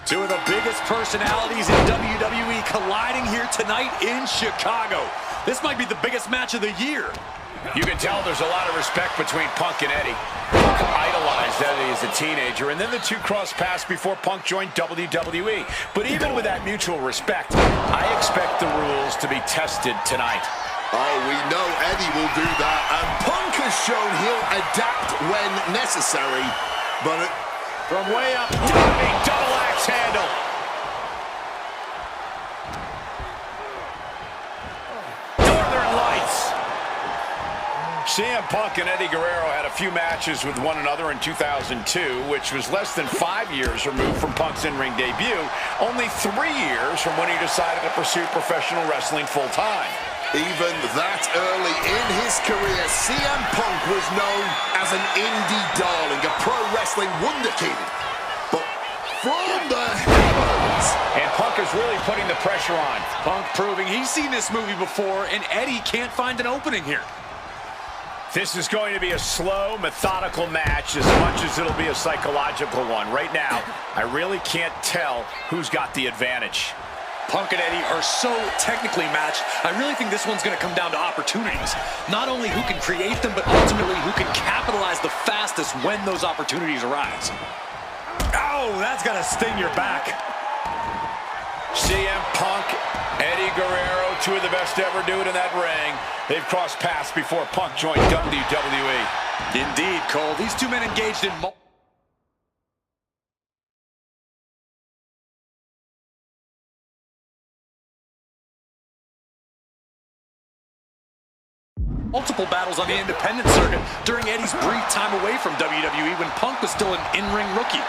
Two of the biggest personalities in WWE colliding here tonight in Chicago. This might be the biggest match of the year. You can tell there's a lot of respect between Punk and Eddie. Punk idolized Eddie as a teenager, and then the two crossed paths before Punk joined WWE. But even with that mutual respect, I expect the rules to be tested tonight. Oh, we know Eddie will do that, and Punk has shown he'll adapt when necessary, but from way up, diving double axe handle. Northern Lights. CM Punk and Eddie Guerrero had a few matches with one another in 2002, which was less than 5 years removed from Punk's in-ring debut, only 3 years from when he decided to pursue professional wrestling full-time. Even that early in his career, CM Punk was known as an indie darling, a pro wrestling wunderkind. But from the heavens, and Punk is really putting the pressure on. Punk proving he's seen this movie before, and Eddie can't find an opening here. This is going to be a slow, methodical match as much as it'll be a psychological one. Right now, I really can't tell who's got the advantage. Punk and Eddie are so technically matched, I really think this one's going to come down to opportunities. Not only who can create them, but ultimately who can capitalize the fastest when those opportunities arise. Oh, that's got to sting your back. CM Punk, Eddie Guerrero, two of the best to ever do it in that ring. They've crossed paths before Punk joined WWE. Indeed, Cole. These two men engaged in multiple battles on the independent circuit during Eddie's brief time away from WWE when Punk was still an in-ring rookie.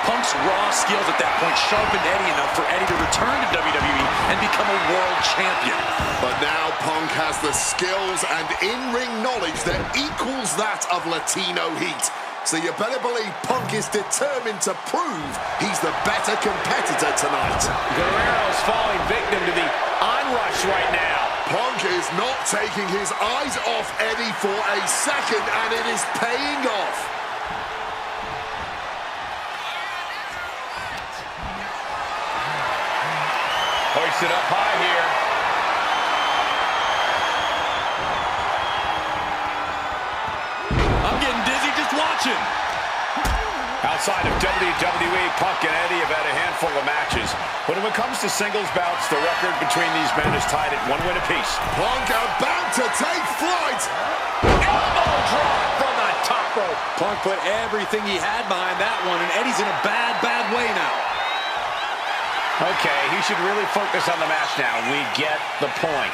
Punk's raw skills at that point sharpened Eddie enough for Eddie to return to WWE and become a world champion. But now Punk has the skills and in-ring knowledge that equals that of Latino heat. So you better believe Punk is determined to prove he's the better competitor tonight. Guerrero's falling victim to the onrush right now. Punk is not taking his eyes off Eddie for a second, and it is paying off. Hoisted up high here. I'm getting dizzy just watching. Outside of WWE, Punk and Eddie have had a handful of matches. But when it comes to singles bouts, the record between these men is tied at 1 win apiece. Punk about to take flight. Elbow drop from the top rope. Punk put everything he had behind that one, and Eddie's in a bad, bad way now. Okay, he should really focus on the match now. We get the point.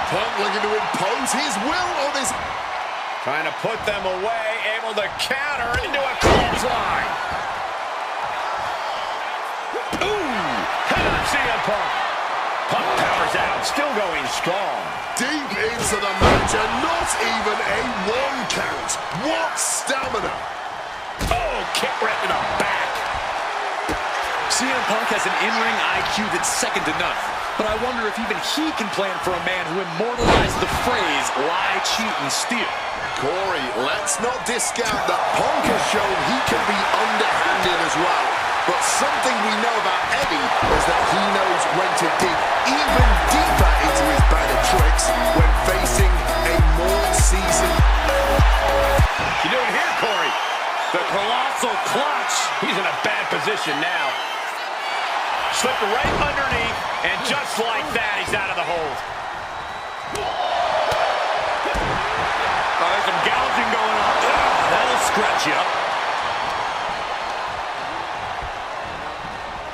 Punk looking to impose his will on his... Trying to put them away, able to counter into a clothesline. Ooh, head on CM Punk. Punk powers out, still going strong. Deep into the match and not even a 1 count. What stamina. Oh, kick right to the back. CM Punk has an in-ring IQ that's second to none. But I wonder if even he can plan for a man who immortalized the phrase, lie, cheat, and steal. Corey, let's not discount that Punk has shown he can be underhanded as well. But something we know about Eddie is that he knows when to dig even deeper into his bag of tricks when facing a more seasoned... You doing here, Corey? The colossal clutch. He's in a bad position now. Slipped right underneath, and just like that, he's out of the hold. There's some gouging going on. That'll scratch you up.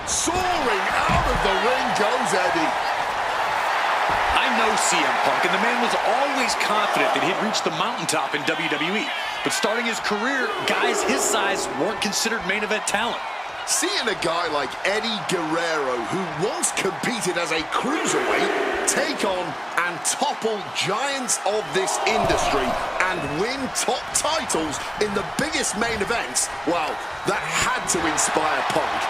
Soaring out of the ring goes Eddie. I know CM Punk, and the man was always confident that he'd reach the mountaintop in WWE. But starting his career, guys his size weren't considered main event talent. Seeing a guy like Eddie Guerrero, who once competed as a cruiserweight, take on and topple giants of this industry and win top titles in the biggest main events, well, that had to inspire Punk.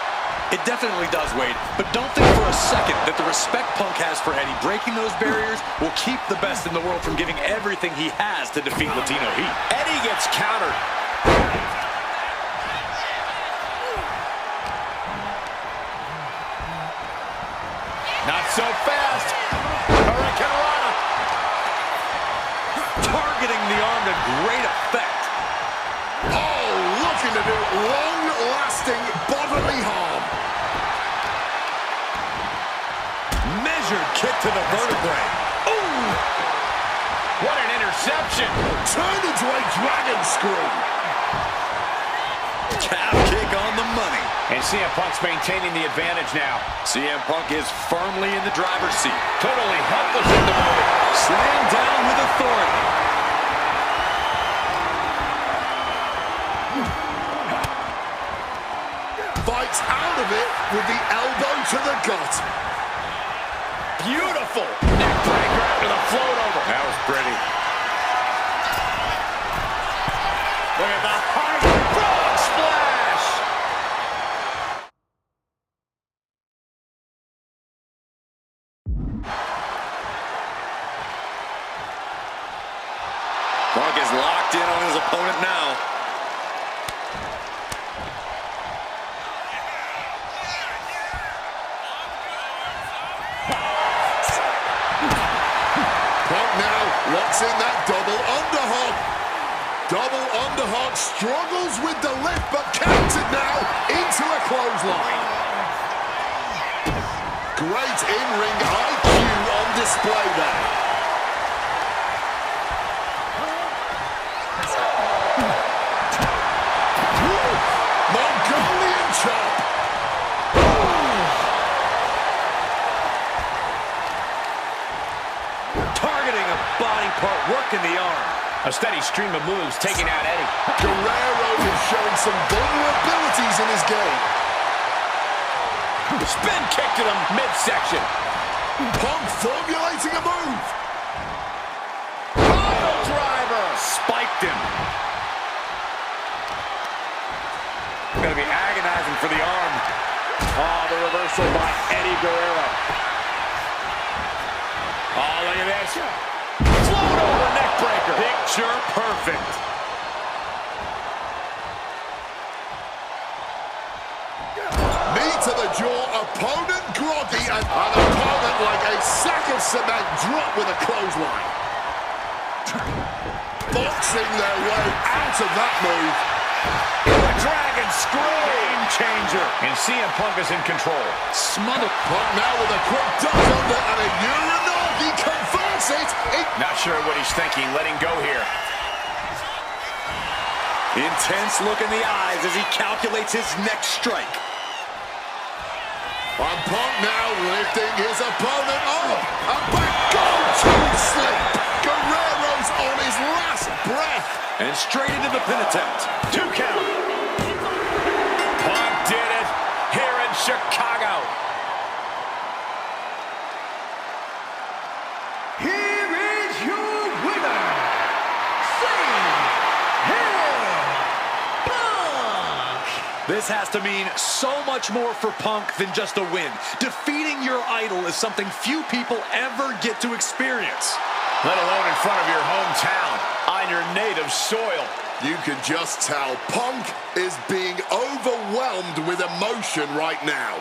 It definitely does, Wade. But don't think for a second that the respect Punk has for Eddie breaking those barriers will keep the best in the world from giving everything he has to defeat Latino Heat. Eddie gets countered. Not so fast. Hurricanrana. Targeting the arm to great effect. Oh, looking to do long-lasting bodily harm. Measured kick to the vertebrae. Ooh! What an interception. Turned into a dragon screw. Calf kick on the money. And CM Punk's maintaining the advantage now. CM Punk is firmly in the driver's seat. Totally helpless in the moment. Slammed down with authority. Fights out of it with the elbow to the gut. Beautiful. Neck breaker after the float over. That was pretty. Look at the hard frog splash. Punk is locked in on his opponent now. Punk now locks in that double underhook. Double underhook, struggles with the lift, but countered now into a clothesline. Great in-ring IQ on display there. Mongolian chop. Targeting a body part, working the arm. A steady stream of moves taking out Eddie. Guerrero is showing some vulnerabilities in his game. Spin kick to the midsection. Punk formulating a move. Pile driver. Spiked him. Gonna be agonizing for the arm. Oh, the reversal by Eddie Guerrero. Oh, look at this. Float over neck breaker. Picture perfect. Knee to the jaw, opponent groggy, and an opponent like a sack of cement drop with a clothesline. Boxing their way out of that move. The dragon screw. Game changer. And CM Punk is in control. Smother. Punk now with a quick duck under and a Uranagi converts it. Not sure what he's thinking. Letting go here. Intense look in the eyes as he calculates his next strike. And Punk now lifting his opponent up. And back goes to sleep. Guerrero's on his last breath. And straight into the pin attempt. 2 count. Punk did it here in Chicago. Here is your winner, Punk! This has to mean so much more for Punk than just a win. Defeating your idol is something few people ever get to experience. Let alone in front of your hometown, on your native soil. You can just tell Punk is being overwhelmed with emotion right now.